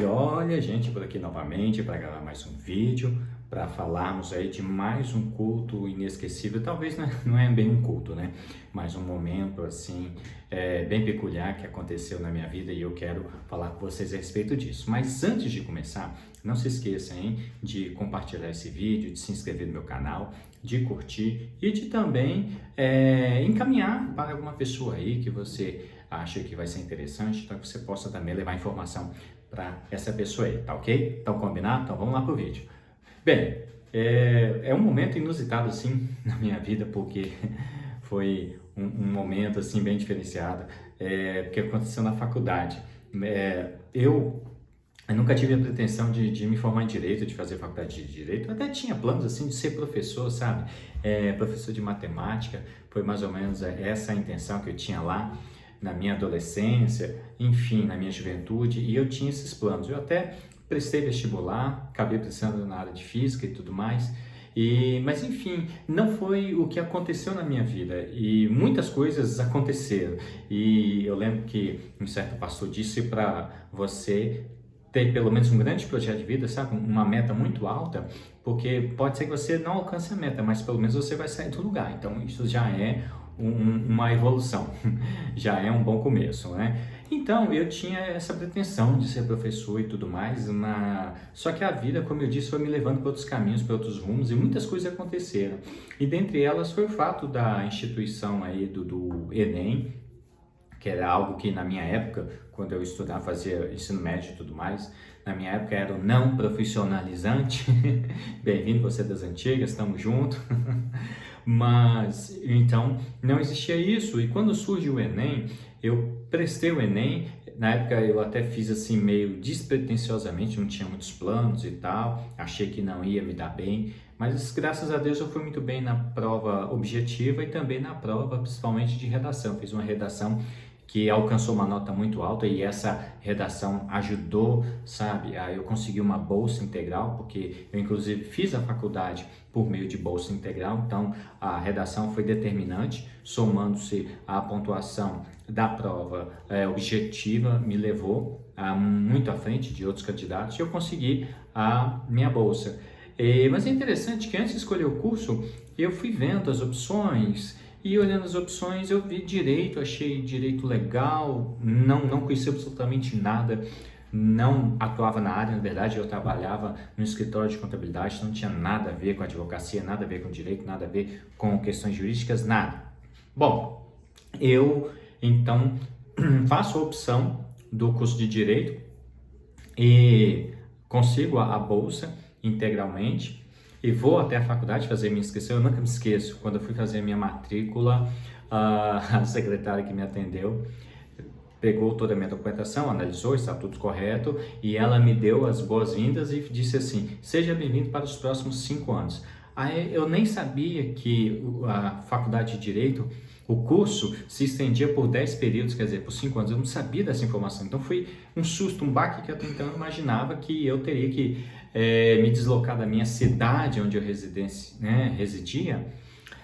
E olha, gente, por aqui novamente para gravar mais um vídeo, para falarmos aí de mais um culto inesquecível. Talvez não é bem um culto, né? Mas um momento assim bem peculiar que aconteceu na minha vida e eu quero falar com vocês a respeito disso. Mas antes de começar, não se esqueça, hein, de compartilhar esse vídeo, de se inscrever no meu canal, de curtir e de também encaminhar para alguma pessoa aí que você acha que vai ser interessante, então que você possa também levar informação para essa pessoa aí, tá ok? Então combinado? Então vamos lá pro vídeo. Bem, é um momento inusitado assim na minha vida, porque foi um momento assim bem diferenciado, porque aconteceu na faculdade. Eu nunca tive a pretensão de me formar em Direito, de fazer faculdade de Direito. Eu até tinha planos, assim, de ser professor, sabe? Professor de matemática, foi mais ou menos essa a intenção que eu tinha lá na minha adolescência, enfim, na minha juventude, e eu tinha esses planos. Eu até prestei vestibular, acabei prestando na área de Física e tudo mais, mas enfim, não foi o que aconteceu na minha vida e muitas coisas aconteceram. E eu lembro que um certo pastor disse para você ter pelo menos um grande projeto de vida, sabe? Uma meta muito alta, porque pode ser que você não alcance a meta, mas pelo menos você vai sair do lugar. Então isso já é uma evolução, já é um bom começo, né? Então eu tinha essa pretensão de ser professor e tudo mais, só que a vida, como eu disse, foi me levando para outros caminhos, para outros rumos e muitas coisas aconteceram. E dentre elas foi o fato da instituição aí do Enem, que era algo que na minha época, quando eu estudava, fazia ensino médio e tudo mais, na minha época era o não profissionalizante. Bem-vindo, você das antigas, estamos juntos. Mas, então, não existia isso. E quando surge o Enem, eu prestei o Enem. Na época eu até fiz assim meio despretensiosamente, não tinha muitos planos e tal. Achei que não ia me dar bem. Mas graças a Deus eu fui muito bem na prova objetiva e também na prova, principalmente de redação. Fiz uma redação que alcançou uma nota muito alta e essa redação ajudou, sabe, a eu conseguir uma bolsa integral, porque eu inclusive fiz a faculdade por meio de bolsa integral, então a redação foi determinante, somando-se à pontuação da prova objetiva, me levou muito à frente de outros candidatos e eu consegui a minha bolsa. Mas é interessante que antes de escolher o curso, eu fui vendo as opções. E olhando as opções, eu vi direito, achei direito legal, não conhecia absolutamente nada, não atuava na área, na verdade eu trabalhava no escritório de contabilidade, não tinha nada a ver com advocacia, nada a ver com direito, nada a ver com questões jurídicas, nada. Bom, eu então faço a opção do curso de direito e consigo a bolsa integralmente. E vou até a faculdade fazer minha inscrição. Eu nunca me esqueço, quando eu fui fazer a minha matrícula, a secretária que me atendeu pegou toda a minha documentação, analisou, está tudo correto, e ela me deu as boas-vindas e disse assim: seja bem-vindo para os próximos 5 anos. Aí eu nem sabia que a faculdade de Direito, o curso se estendia por 10 períodos, quer dizer, por 5 anos. Eu não sabia dessa informação. Então foi um susto, um baque que eu até então imaginava que eu teria que me deslocar da minha cidade, onde eu residia,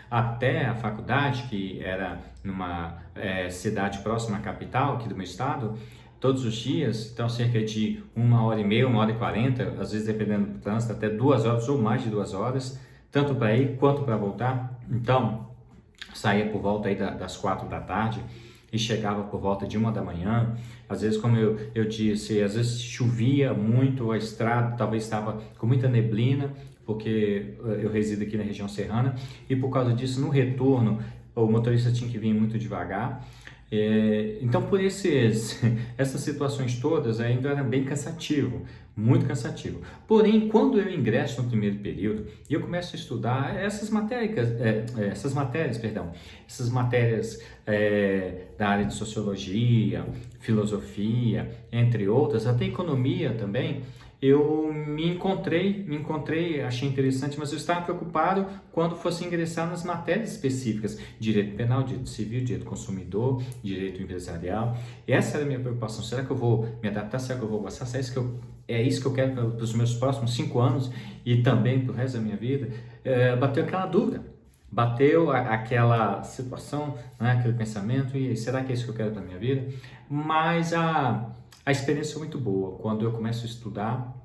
até a faculdade, que era numa cidade próxima à capital aqui do meu estado, todos os dias, então cerca de 1h30, 1h40, às vezes dependendo do trânsito, até 2 horas ou mais de 2 horas, tanto para ir quanto para voltar. Então, saía por volta aí das 4 da tarde e chegava por volta de 1 da manhã. Às vezes, como eu disse, às vezes chovia muito, a estrada talvez estava com muita neblina, porque eu resido aqui na região serrana, e por causa disso, no retorno, o motorista tinha que vir muito devagar. Então, por essas situações todas, ainda era bem cansativo, muito cansativo. Porém, quando eu ingresso no primeiro período e eu começo a estudar essas matérias da área de sociologia, filosofia, entre outras, até economia também, eu me encontrei, achei interessante, mas eu estava preocupado quando fosse ingressar nas matérias específicas, direito penal, direito civil, direito consumidor, direito empresarial. Essa era a minha preocupação. Será que eu vou me adaptar? Será que eu vou gostar? Será que é isso que eu quero para os meus próximos 5 anos e também para o resto da minha vida? Bateu aquela dúvida. Bateu aquela situação, né, aquele pensamento, e será que é isso que eu quero para a minha vida? Mas A experiência foi muito boa. Quando eu começo a estudar,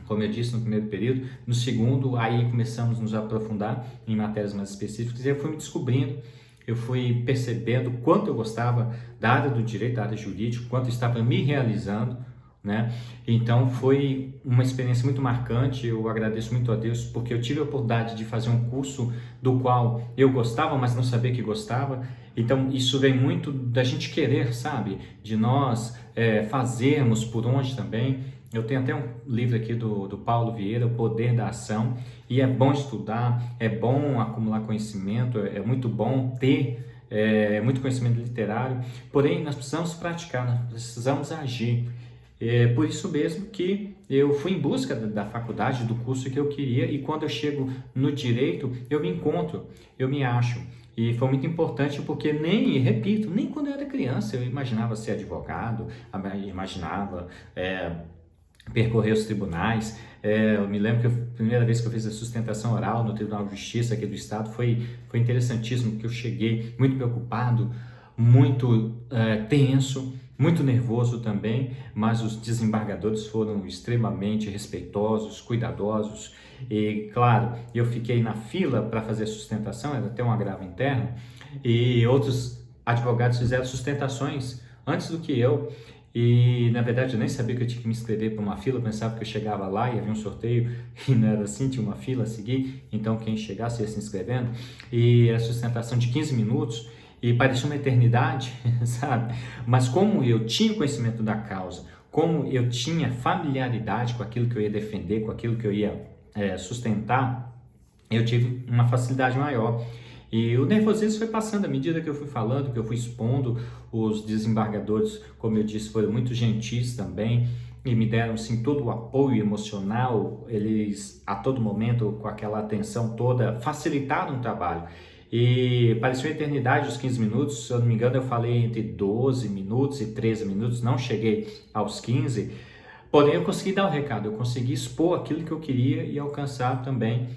como eu disse no primeiro período, no segundo, aí começamos a nos aprofundar em matérias mais específicas e eu fui me descobrindo, eu fui percebendo quanto eu gostava da área do direito, da área jurídica, quanto eu estava me realizando, né? Então foi uma experiência muito marcante, eu agradeço muito a Deus porque eu tive a oportunidade de fazer um curso do qual eu gostava, mas não sabia que gostava. Então isso vem muito da gente querer, sabe? De nós fazermos por onde também. Eu tenho até um livro aqui do Paulo Vieira, O Poder da Ação, e é bom estudar, é bom acumular conhecimento, é muito bom ter muito conhecimento literário, porém nós precisamos praticar, nós precisamos agir. É por isso mesmo que eu fui em busca da faculdade, do curso que eu queria, e quando eu chego no direito, eu me encontro, eu me acho. E foi muito importante porque repito, nem quando eu era criança eu imaginava ser advogado, imaginava percorrer os tribunais. Eu me lembro que a primeira vez que eu fiz a sustentação oral no Tribunal de Justiça aqui do Estado foi interessantíssimo, porque eu cheguei muito preocupado, muito tenso, muito nervoso também, mas os desembargadores foram extremamente respeitosos, cuidadosos e, claro, eu fiquei na fila para fazer a sustentação, era até um agravo interno, e outros advogados fizeram sustentações antes do que eu. E na verdade eu nem sabia que eu tinha que me inscrever para uma fila, eu pensava que eu chegava lá e havia um sorteio e não era assim, tinha uma fila a seguir, então quem chegasse ia se inscrevendo, e a sustentação de 15 minutos e parecia uma eternidade, sabe? Mas como eu tinha conhecimento da causa, como eu tinha familiaridade com aquilo que eu ia defender, com aquilo que eu ia sustentar, eu tive uma facilidade maior. E o nervosismo foi passando à medida que eu fui falando, que eu fui expondo. Os desembargadores, como eu disse, foram muito gentis também e me deram sim todo o apoio emocional. Eles a todo momento, com aquela atenção toda, facilitaram o trabalho. E pareceu uma eternidade os 15 minutos, se eu não me engano eu falei entre 12 minutos e 13 minutos, não cheguei aos 15, porém eu consegui dar o recado, eu consegui expor aquilo que eu queria e alcançar também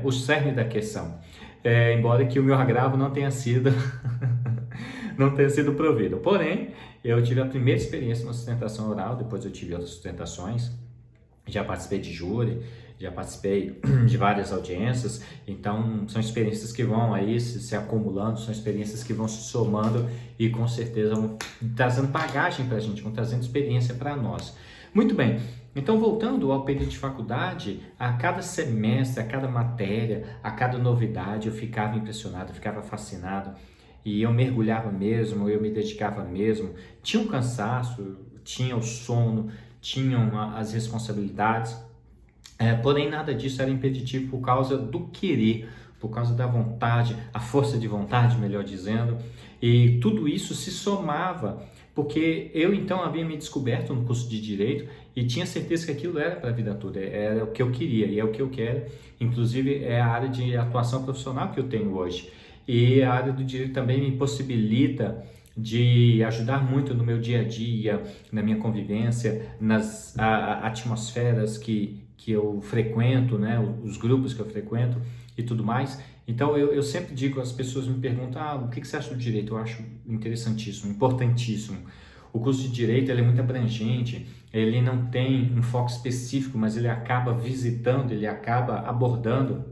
o cerne da questão. Embora que o meu agravo não tenha sido não tenha sido provido. Porém, eu tive a primeira experiência na sustentação oral, depois eu tive outras sustentações, já participei de júri, já participei de várias audiências, então são experiências que vão aí se acumulando, são experiências que vão se somando e com certeza vão trazendo bagagem para a gente, vão trazendo experiência para nós. Muito bem, então voltando ao período de faculdade, a cada semestre, a cada matéria, a cada novidade eu ficava impressionado, eu ficava fascinado e eu mergulhava mesmo, eu me dedicava mesmo, tinha um cansaço, tinha o sono, tinham as responsabilidades, porém nada disso era impeditivo por causa do querer, por causa da vontade, a força de vontade, melhor dizendo, e tudo isso se somava, porque eu então havia me descoberto no curso de Direito e tinha certeza que aquilo era para a vida toda, era o que eu queria e é o que eu quero, inclusive é a área de atuação profissional que eu tenho hoje, e a área do Direito também me possibilita de ajudar muito no meu dia a dia, na minha convivência, nas atmosferas que eu frequento, né, os grupos que eu frequento e tudo mais. Então eu sempre digo, as pessoas me perguntam, o que você acha do direito? Eu acho interessantíssimo, importantíssimo. O curso de direito ele é muito abrangente, ele não tem um foco específico, mas ele acaba visitando, ele acaba abordando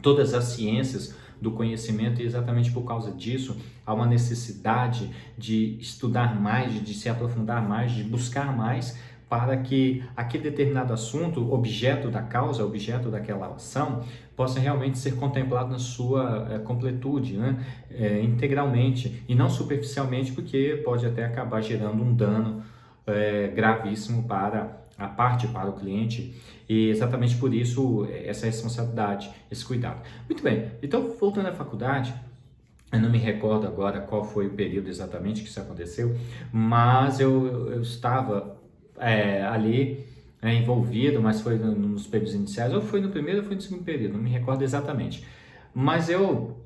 todas as ciências do conhecimento, e exatamente por causa disso há uma necessidade de estudar mais, de se aprofundar mais, de buscar mais, para que aquele determinado assunto, objeto da causa, objeto daquela ação, possa realmente ser contemplado na sua completude, né? Integralmente, e não superficialmente, porque pode até acabar gerando um dano gravíssimo para a parte, para o cliente, e exatamente por isso essa responsabilidade, esse cuidado. Muito bem, então voltando à faculdade, eu não me recordo agora qual foi o período exatamente que isso aconteceu, mas eu estava ali envolvido, mas foi nos períodos iniciais, ou foi no primeiro ou foi no segundo período, não me recordo exatamente, mas eu,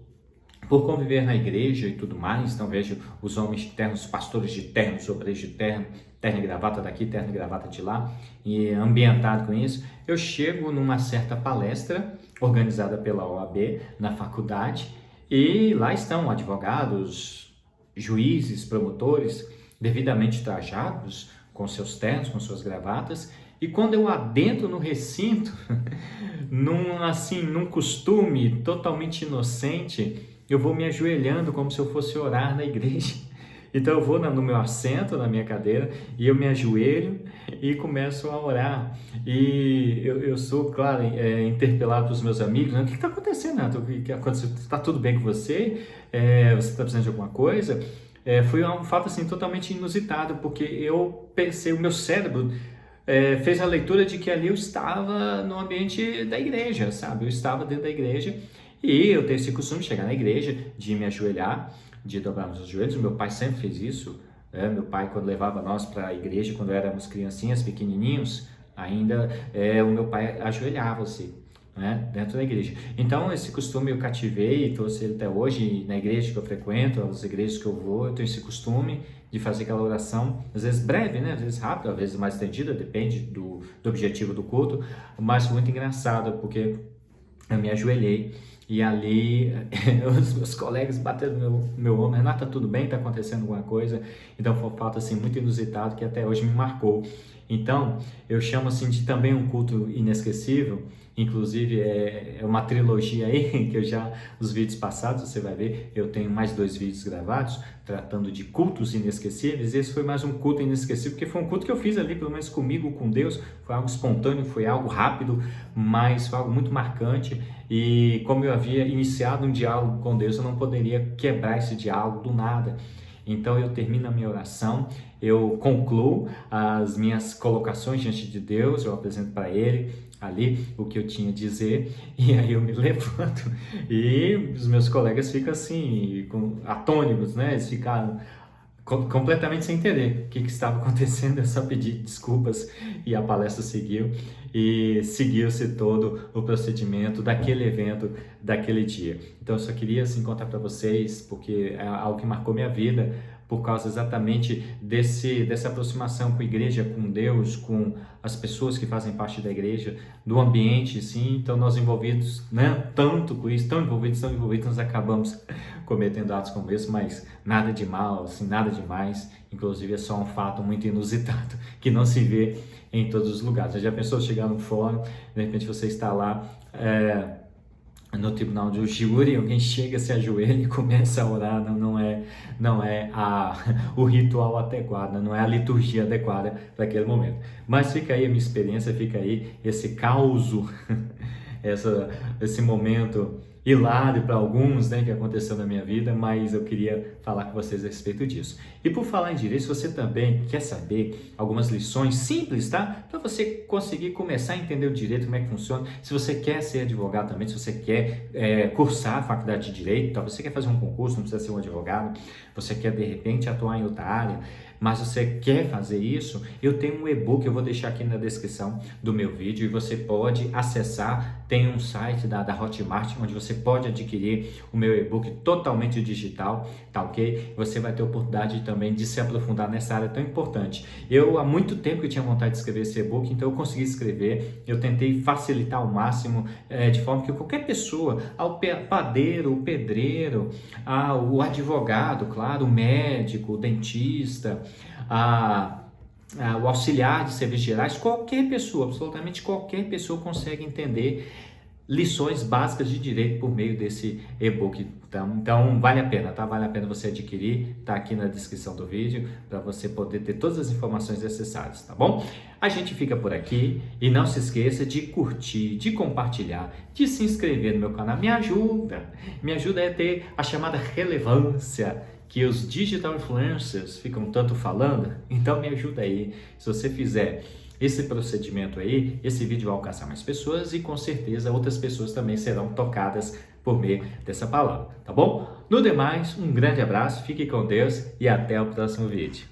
por conviver na igreja e tudo mais, então vejo os homens de terno, os pastores de terno, os obreiros de terno, terno e gravata daqui, terno e gravata de lá, e ambientado com isso, eu chego numa certa palestra organizada pela OAB na faculdade, e lá estão advogados, juízes, promotores, devidamente trajados, com seus ternos, com suas gravatas, e quando eu adentro no recinto, num costume totalmente inocente, eu vou me ajoelhando como se eu fosse orar na igreja. Então eu vou no meu assento, na minha cadeira, e eu me ajoelho e começo a orar. E eu sou, claro, interpelado pelos meus amigos, né? O que está acontecendo, Renato? O que aconteceu? Está tudo bem com você? Você está precisando de alguma coisa? Foi um fato assim, totalmente inusitado, porque eu pensei, o meu cérebro fez a leitura de que ali eu estava no ambiente da igreja, sabe? Eu estava dentro da igreja e eu tenho esse costume de chegar na igreja, de me ajoelhar, de dobrar os joelhos. O meu pai sempre fez isso. Meu pai, quando levava nós para a igreja, quando éramos criancinhas, pequenininhos, ainda o meu pai ajoelhava-se, né, dentro da igreja. Então, esse costume eu cativei e trouxe ele até hoje. Na igreja que eu frequento, as igrejas que eu vou, eu tenho esse costume de fazer aquela oração, às vezes breve, né, às vezes rápida, às vezes mais estendida, depende do objetivo do culto, mas muito engraçado, porque eu me ajoelhei e ali os meus colegas bateram no meu ombro: Renato, tá tudo bem? Tá acontecendo alguma coisa? Então foi um fato assim muito inusitado que até hoje me marcou. Então eu chamo assim de também um culto inesquecível. Inclusive é uma trilogia aí que eu já, os vídeos passados você vai ver, eu tenho mais 2 vídeos gravados tratando de cultos inesquecíveis. Esse foi mais um culto inesquecível, porque foi um culto que eu fiz ali, pelo menos comigo, com Deus. Foi algo espontâneo, foi algo rápido, mas foi algo muito marcante. E como eu havia iniciado um diálogo com Deus, eu não poderia quebrar esse diálogo do nada. Então eu termino a minha oração, eu concluo as minhas colocações diante de Deus, eu apresento para Ele ali o que eu tinha a dizer, e aí eu me levanto e os meus colegas ficam assim, atônitos, né? Eles ficaram completamente sem entender o que estava acontecendo. Eu só pedi desculpas e a palestra seguiu, e seguiu-se todo o procedimento daquele evento, daquele dia. Então eu só queria assim contar para vocês, porque é algo que marcou minha vida, por causa exatamente dessa aproximação com a igreja, com Deus, com as pessoas que fazem parte da igreja, do ambiente, sim. Então nós envolvidos, né, tanto com isso, tão envolvidos, nós acabamos cometendo atos como esse, mas nada de mal, assim, nada demais. Inclusive é só um fato muito inusitado, que não se vê em todos os lugares. Você já pensou chegar no fórum, de repente você está lá no tribunal de júri, alguém chega, se ajoelha e começa a orar? Não é o ritual adequado, não é a liturgia adequada para aquele momento. Mas fica aí a minha experiência, fica aí esse causo, esse momento hilário para alguns, né, que aconteceu na minha vida, mas eu queria falar com vocês a respeito disso. E por falar em direito, se você também quer saber algumas lições simples, tá? Para você conseguir começar a entender o direito, como é que funciona. Se você quer ser advogado também, se você quer cursar a faculdade de direito, tá? Você quer fazer um concurso, não precisa ser um advogado, você quer de repente atuar em outra área, mas você quer fazer isso, eu tenho um e-book, eu vou deixar aqui na descrição do meu vídeo, e você pode acessar. Tem um site da Hotmart, onde você pode adquirir o meu e-book totalmente digital, tá ok? Você vai ter a oportunidade também de se aprofundar nessa área tão importante. Eu há muito tempo que tinha vontade de escrever esse e-book, então eu consegui escrever. Eu tentei facilitar ao máximo, de forma que qualquer pessoa, o padeiro, o pedreiro, o advogado, claro, o médico, o dentista, o auxiliar de serviços gerais, qualquer pessoa, absolutamente qualquer pessoa consegue entender lições básicas de direito por meio desse e-book. Então vale a pena, tá? Vale a pena você adquirir, tá aqui na descrição do vídeo, para você poder ter todas as informações necessárias, tá bom? A gente fica por aqui, e não se esqueça de curtir, de compartilhar, de se inscrever no meu canal. Me ajuda a ter a chamada relevância que os digital influencers ficam tanto falando. Então me ajuda aí. Se você fizer esse procedimento aí, esse vídeo vai alcançar mais pessoas, e com certeza outras pessoas também serão tocadas por meio dessa palavra, tá bom? No demais, um grande abraço, fique com Deus e até o próximo vídeo.